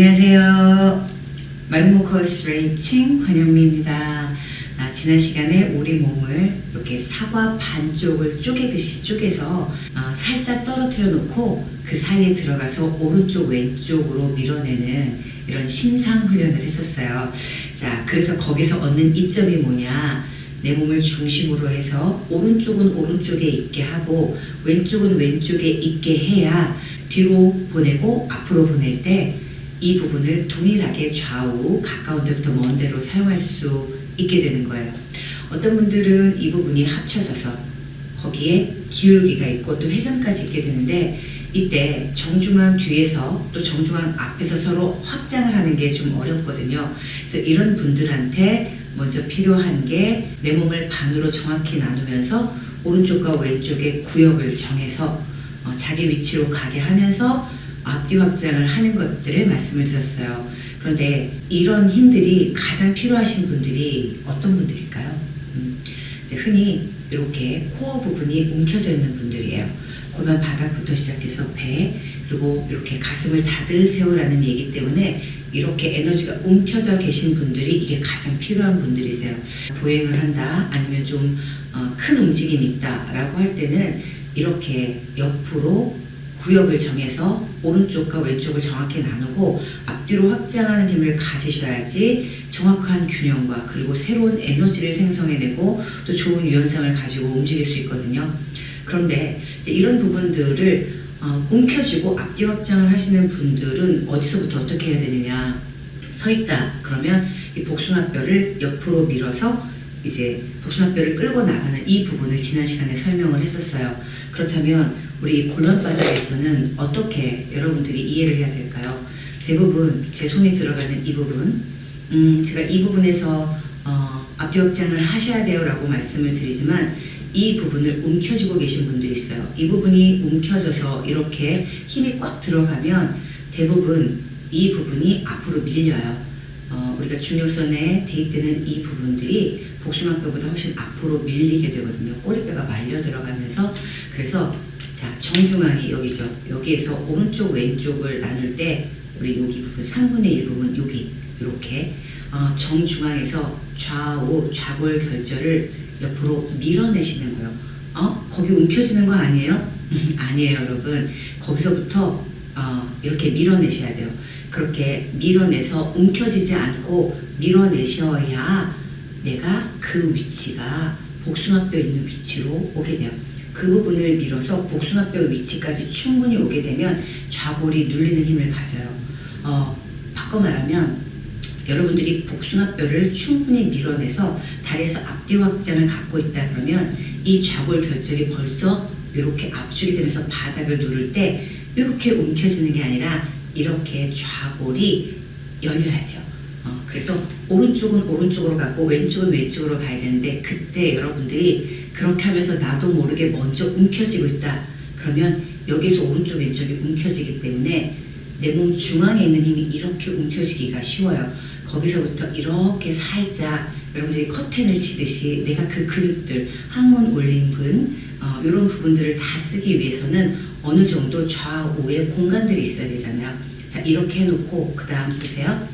안녕하세요. 마름모커 스트레이칭 권영미입니다. 지난 시간에 우리 몸을 이렇게 사과 반쪽을 쪼개듯이 쪼개서 살짝 떨어뜨려 놓고 그 사이에 들어가서 오른쪽 왼쪽으로 밀어내는 이런 심상 훈련을 했었어요. 자, 그래서 거기서 얻는 이점이 뭐냐, 내 몸을 중심으로 해서 오른쪽은 오른쪽에 있게 하고 왼쪽은 왼쪽에 있게 해야 뒤로 보내고 앞으로 보낼 때 이 부분을 동일하게 좌우 가까운 데부터 먼 데로 사용할 수 있게 되는 거예요. 어떤 분들은 이 부분이 합쳐져서 거기에 기울기가 있고 또 회전까지 있게 되는데, 이때 정중앙 뒤에서 또 정중앙 앞에서 서로 확장을 하는 게 좀 어렵거든요. 그래서 이런 분들한테 먼저 필요한 게 내 몸을 반으로 정확히 나누면서 오른쪽과 왼쪽의 구역을 정해서 자기 위치로 가게 하면서 앞뒤 확장을 하는 것들을 말씀을 드렸어요. 그런데 이런 힘들이 가장 필요하신 분들이 어떤 분들일까요? 이제 흔히 이렇게 코어 부분이 움켜져 있는 분들이에요. 골반 바닥부터 시작해서 배, 그리고 이렇게 가슴을 닫으세요라는 얘기 때문에 이렇게 에너지가 움켜져 계신 분들이 이게 가장 필요한 분들이세요. 보행을 한다, 아니면 좀 큰 움직임이 있다 라고 할 때는 이렇게 옆으로 구역을 정해서 오른쪽과 왼쪽을 정확히 나누고 앞뒤로 확장하는 힘을 가지셔야지 정확한 균형과 그리고 새로운 에너지를 생성해내고 또 좋은 유연성을 가지고 움직일 수 있거든요. 그런데 이제 이런 부분들을 움켜쥐고 앞뒤 확장을 하시는 분들은 어디서부터 어떻게 해야 되느냐, 서 있다 그러면 이 복숭아뼈를 옆으로 밀어서 이제 복숭아뼈를 끌고 나가는 이 부분을 지난 시간에 설명을 했었어요. 그렇다면 우리 골반 바닥에서는 어떻게 여러분들이 이해를 해야 될까요? 대부분 제 손이 들어가는 이 부분, 제가 이 부분에서 앞뒤 확장을 하셔야 돼요 라고 말씀을 드리지만, 이 부분을 움켜쥐고 계신 분들이 있어요. 이 부분이 움켜져서 이렇게 힘이 꽉 들어가면 대부분 이 부분이 앞으로 밀려요. 우리가 중력선에 대입되는 이 부분들이 복숭아뼈보다 훨씬 앞으로 밀리게 되거든요. 꼬리뼈가 말려 들어가면서. 그래서 자, 정중앙이 여기죠. 여기에서 오른쪽 왼쪽을 나눌 때 우리 여기 부분 3분의 1 부분 여기 이렇게 정중앙에서 좌우 좌골 결절을 옆으로 밀어내시는 거예요. 거기 움켜지는 거 아니에요? 아니에요, 여러분. 거기서부터 이렇게 밀어내셔야 돼요. 그렇게 밀어내서 움켜지지 않고 밀어내셔야 내가 그 위치가 복숭아뼈 있는 위치로 오게 돼요. 그 부분을 밀어서 복숭아뼈 위치까지 충분히 오게 되면 좌골이 눌리는 힘을 가져요. 바꿔 말하면 여러분들이 복숭아뼈를 충분히 밀어내서 다리에서 앞뒤 확장을 갖고 있다 그러면 이 좌골 결절이 벌써 이렇게 압축이 되면서 바닥을 누를 때 이렇게 움켜지는 게 아니라 이렇게 좌골이 열려야 돼요. 그래서 오른쪽은 오른쪽으로 가고 왼쪽은 왼쪽으로 가야 되는데, 그때 여러분들이 그렇게 하면서 나도 모르게 먼저 움켜지고 있다 그러면 여기서 오른쪽 왼쪽이 움켜지기 때문에 내 몸 중앙에 있는 힘이 이렇게 움켜지기가 쉬워요. 거기서부터 이렇게 살짝 여러분들이 커튼을 치듯이 내가 그 근육들, 항문 올림근 이런 부분들을 다 쓰기 위해서는 어느 정도 좌우에 공간들이 있어야 되잖아요. 자, 이렇게 해놓고 그 다음 보세요.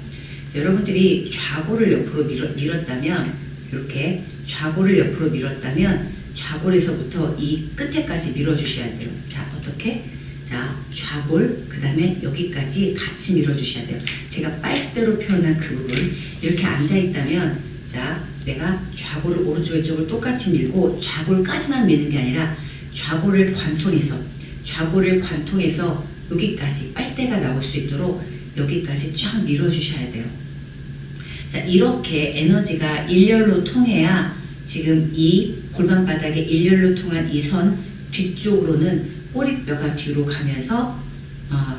자, 여러분들이 좌골을 옆으로 밀었다면, 이렇게 좌골을 옆으로 밀었다면 좌골에서부터 이 끝에까지 밀어주셔야 돼요. 자, 어떻게? 자, 좌골, 그 다음에 여기까지 같이 밀어주셔야 돼요. 제가 빨대로 표현한 그 부분, 이렇게 앉아있다면, 자, 내가 좌골을 오른쪽 왼쪽을 똑같이 밀고 좌골까지만 미는 게 아니라 좌골을 관통해서 여기까지 빨대가 나올 수 있도록 여기까지 쫙 밀어주셔야 돼요. 자, 이렇게 에너지가 일렬로 통해야 지금 이 골반 바닥에 일렬로 통한 이 선 뒤쪽으로는 꼬리뼈가 뒤로 가면서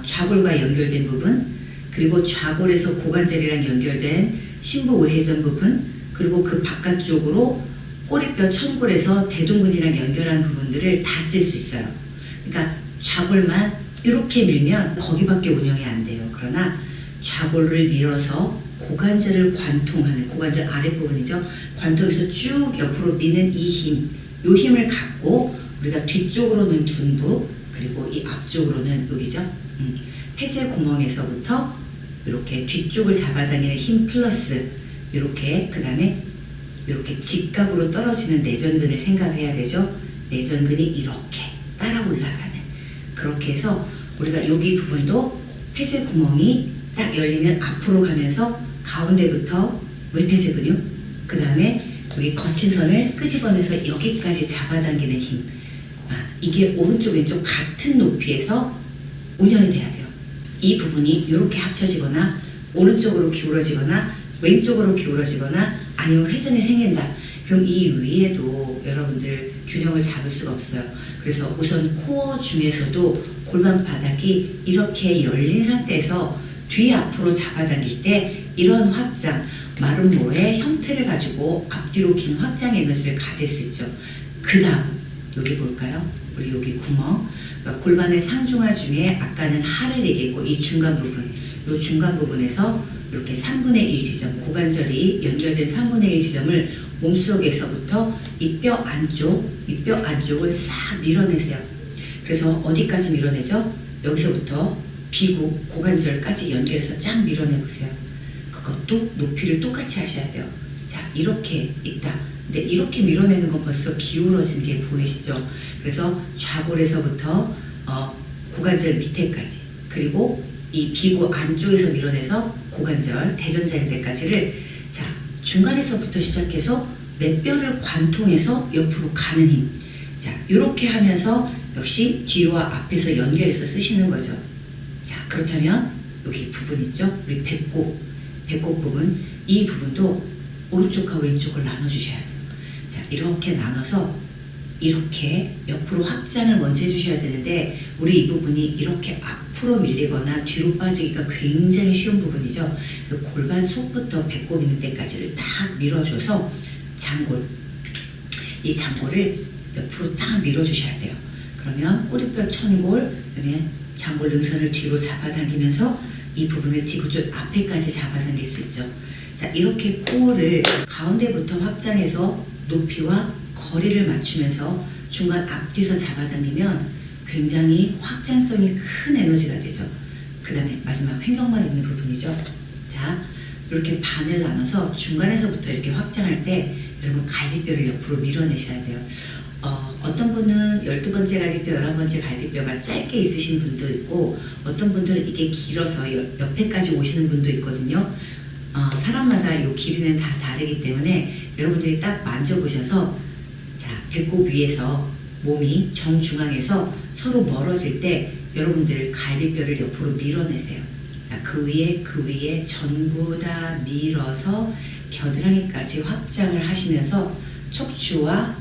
좌골과 연결된 부분, 그리고 좌골에서 고관절이랑 연결된 심부 우회전 부분, 그리고 그 바깥쪽으로 꼬리뼈 천골에서 대둔근이랑 연결한 부분들을 다 쓸 수 있어요. 그러니까 좌골만 이렇게 밀면 거기밖에 운영이 안 돼요. 그러나 좌골을 밀어서 고관절을 관통하는, 고관절 아랫부분이죠. 관통해서 쭉 옆으로 미는 이 힘, 이 힘을 갖고 우리가 뒤쪽으로는 둔부, 그리고 이 앞쪽으로는 여기죠. 폐쇄 구멍에서부터 이렇게 뒤쪽을 잡아당기는 힘 플러스 이렇게 그 다음에 이렇게 직각으로 떨어지는 내전근을 생각해야 되죠. 내전근이 이렇게 따라 올라가는 그렇게 해서 우리가 여기 부분도 폐쇄 구멍이 딱 열리면 앞으로 가면서 가운데부터 외폐쇄 근육 그 다음에 여기 거친 선을 끄집어내서 여기까지 잡아당기는 힘 이게 오른쪽 왼쪽 같은 높이에서 운영이 돼야 돼요. 이 부분이 이렇게 합쳐지거나 오른쪽으로 기울어지거나 왼쪽으로 기울어지거나 아니면 회전이 생긴다. 그럼 이 위에도 여러분들 균형을 잡을 수가 없어요. 그래서 우선 코어 중에서도 골반 바닥이 이렇게 열린 상태에서 뒤 앞으로 잡아당길 때 이런 확장, 마름모의 형태를 가지고 앞뒤로 긴 확장 에너지를 가질 수 있죠. 그 다음 여기 볼까요? 우리 여기 구멍, 그러니까 골반의 상중하 중에 아까는 하를 얘기했고 이 중간 부분, 이 중간 부분에서 이렇게 3분의 1 지점, 고관절이 연결된 3분의 1 지점을 몸속에서부터 이 뼈 안쪽, 이 뼈 안쪽을 싹 밀어내세요. 그래서 어디까지 밀어내죠? 여기서부터 비구, 고관절까지 연결해서 쫙 밀어내보세요. 그것도 높이를 똑같이 하셔야 돼요. 자, 이렇게 있다. 근데 이렇게 밀어내는 건 벌써 기울어진 게 보이시죠? 그래서 좌골에서부터 고관절 밑에까지 그리고 이 비구 안쪽에서 밀어내서 고관절, 대전자연대까지를 자 중간에서부터 시작해서 내 뼈를 관통해서 옆으로 가는 힘. 자 이렇게 하면서 역시 뒤와 앞에서 연결해서 쓰시는 거죠. 자 그렇다면 여기 부분 있죠? 우리 배꼽 부분 이 부분도 오른쪽과 왼쪽을 나눠주셔야 돼요. 자 이렇게 나눠서 이렇게 옆으로 확장을 먼저 해주셔야 되는데 우리 이 부분이 이렇게 앞으로 밀리거나 뒤로 빠지기가 굉장히 쉬운 부분이죠. 그래서 골반 속부터 배꼽 있는 데까지를 딱 밀어줘서 장골, 이 장골을 옆으로 딱 밀어주셔야 돼요. 그러면 꼬리뼈 천골, 그다음에 장골 능선을 뒤로 잡아당기면서 이 부분을 뒤구 쪽 앞에까지 잡아당길 수 있죠. 자 이렇게 코어를 가운데부터 확장해서 높이와 거리를 맞추면서 중간 앞뒤에서 잡아당기면 굉장히 확장성이 큰 에너지가 되죠. 그 다음에 마지막 횡격막 있는 부분이죠. 자 이렇게 반을 나눠서 중간에서부터 이렇게 확장할 때 여러분 갈비뼈를 옆으로 밀어내셔야 돼요. 어떤 분은 12번째 갈비뼈, 11번째 갈비뼈가 짧게 있으신 분도 있고 어떤 분들은 이게 길어서 옆에까지 오시는 분도 있거든요. 사람마다 이 길이는 다 다르기 때문에 여러분들이 딱 만져보셔서 자 배꼽 위에서 몸이 정중앙에서 서로 멀어질 때 여러분들 갈비뼈를 옆으로 밀어내세요. 자, 그 위에 전부 다 밀어서 겨드랑이까지 확장을 하시면서 척추와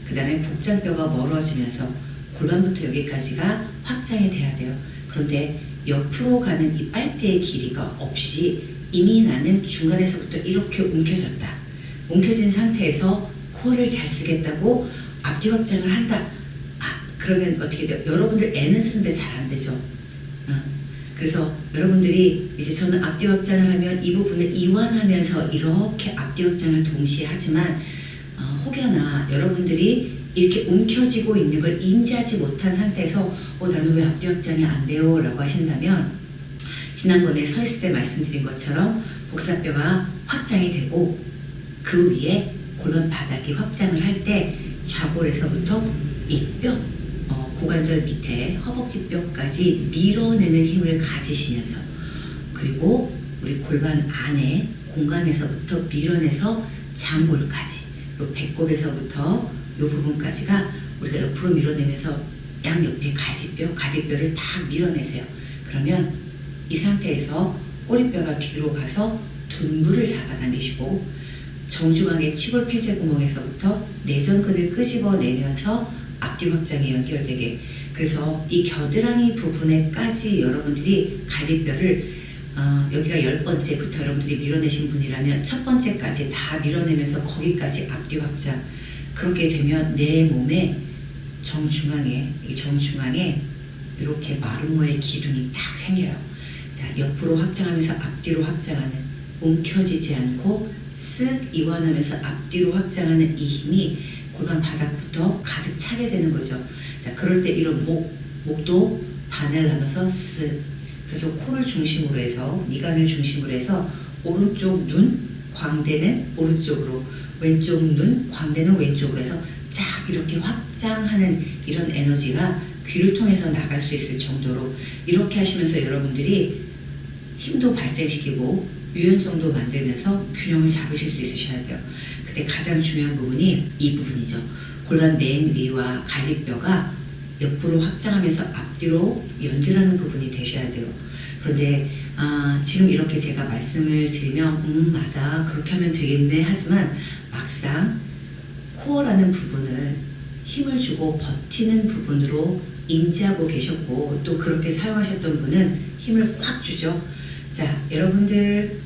그 다음에 복장뼈가 멀어지면서 골반부터 여기까지가 확장이 돼야 돼요. 그런데 옆으로 가는 이 빨대의 길이가 없이 이미 나는 중간에서부터 이렇게 움켜졌다. 움켜진 상태에서 코어를 잘 쓰겠다고 앞뒤 확장을 한다. 그러면 어떻게 돼요? 여러분들 애는 쓰는데 잘 안 되죠. 그래서 여러분들이 이제 저는 앞뒤 확장을 하면 이 부분을 이완하면서 이렇게 앞뒤 확장을 동시에 하지만 혹여나 여러분들이 이렇게 움켜지고 있는 걸 인지하지 못한 상태에서 나는 왜 앞뒤 확장이 안 돼요? 라고 하신다면 지난번에 서 있을 때 말씀드린 것처럼 복사뼈가 확장이 되고 그 위에 골반 바닥이 확장을 할 때 좌골에서부터 이 뼈, 고관절 밑에 허벅지 뼈까지 밀어내는 힘을 가지시면서 그리고 우리 골반 안에 공간에서부터 밀어내서 장골까지 그리고 배꼽에서부터 이 부분까지가 우리가 옆으로 밀어내면서 양옆에 갈비뼈를 다 밀어내세요. 그러면 이 상태에서 꼬리뼈가 뒤로 가서 둔부를 잡아당기시고 정중앙의 치골 폐쇄 구멍에서부터 내전근을 끄집어내면서 앞뒤 확장이 연결되게 그래서 이 겨드랑이 부분에까지 여러분들이 갈비뼈를 여기가 10번째부터 여러분들이 밀어내신 분이라면 첫 번째까지 다 밀어내면서 거기까지 앞뒤 확장 그렇게 되면 내 몸의 정중앙에 이렇게 마름모의 기둥이 딱 생겨요. 자 옆으로 확장하면서 앞뒤로 확장하는 움켜지지 않고 쓱 이완하면서 앞뒤로 확장하는 이 힘이 골반 바닥부터 가득 차게 되는 거죠. 자, 그럴 때 이런 목도 반을 나눠서 쓱 그래서 코를 중심으로 해서 미간을 중심으로 해서 오른쪽 눈 광대는 오른쪽으로, 왼쪽 눈 광대는 왼쪽으로 해서 쫙 이렇게 확장하는 이런 에너지가 귀를 통해서 나갈 수 있을 정도로 이렇게 하시면서 여러분들이 힘도 발생시키고 유연성도 만들면서 균형을 잡으실 수 있으셔야 돼요. 그때 가장 중요한 부분이 이 부분이죠. 골반 맨 위와 갈비뼈가 옆으로 확장하면서 앞뒤로 연결하는 부분이 되셔야 돼요. 그런데 지금 이렇게 제가 말씀을 드리면 맞아 그렇게 하면 되겠네 하지만 막상 코어라는 부분을 힘을 주고 버티는 부분으로 인지하고 계셨고 또 그렇게 사용하셨던 분은 힘을 꽉 주죠. 자, 여러분들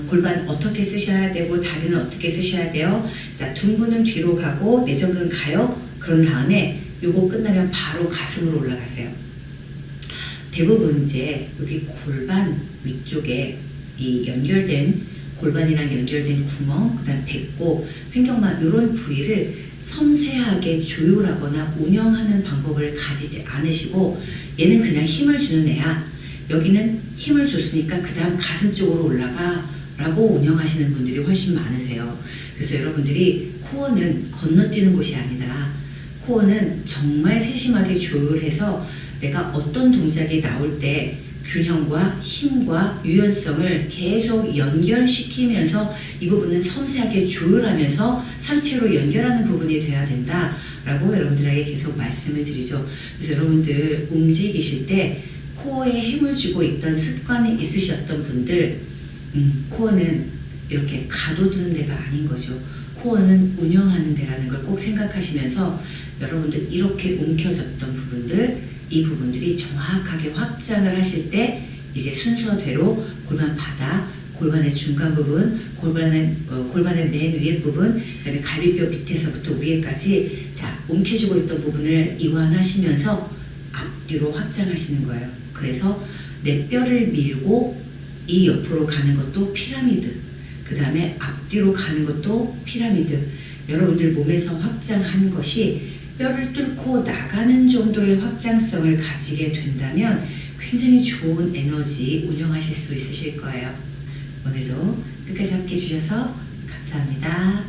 골반 어떻게 쓰셔야 되고 다리는 어떻게 쓰셔야 돼요? 자, 둔부는 뒤로 가고 내전근 가요. 그런 다음에 요거 끝나면 바로 가슴으로 올라가세요. 대부분 이제 여기 골반 위쪽에 이 연결된 골반이랑 연결된 구멍, 그 다음 배꼽, 횡격막 이런 부위를 섬세하게 조율하거나 운영하는 방법을 가지지 않으시고 얘는 그냥 힘을 주는 애야. 여기는 힘을 줬으니까 그 다음 가슴 쪽으로 올라가 라고 운영하시는 분들이 훨씬 많으세요. 그래서 여러분들이 코어는 건너뛰는 곳이 아니라 코어는 정말 세심하게 조율해서 내가 어떤 동작이 나올 때 균형과 힘과 유연성을 계속 연결시키면서 이 부분은 섬세하게 조율하면서 상체로 연결하는 부분이 돼야 된다 라고 여러분들에게 계속 말씀을 드리죠. 그래서 여러분들 움직이실 때 코어에 힘을 주고 있던 습관이 있으셨던 분들 코어는 이렇게 가둬두는 데가 아닌 거죠. 코어는 운영하는 데라는 걸 꼭 생각하시면서 여러분들 이렇게 움켜졌던 부분들 이 부분들이 정확하게 확장을 하실 때 이제 순서대로 골반 바닥, 골반의 중간 부분, 골반의 맨 위에 부분, 그다음에 갈비뼈 밑에서부터 위에까지 자 움켜쥐고 있던 부분을 이완하시면서 앞뒤로 확장하시는 거예요. 그래서 내 뼈를 밀고 이 옆으로 가는 것도 피라미드, 그 다음에 앞뒤로 가는 것도 피라미드. 여러분들 몸에서 확장한 것이 뼈를 뚫고 나가는 정도의 확장성을 가지게 된다면 굉장히 좋은 에너지 운영하실 수 있으실 거예요. 오늘도 끝까지 함께 해주셔서 감사합니다.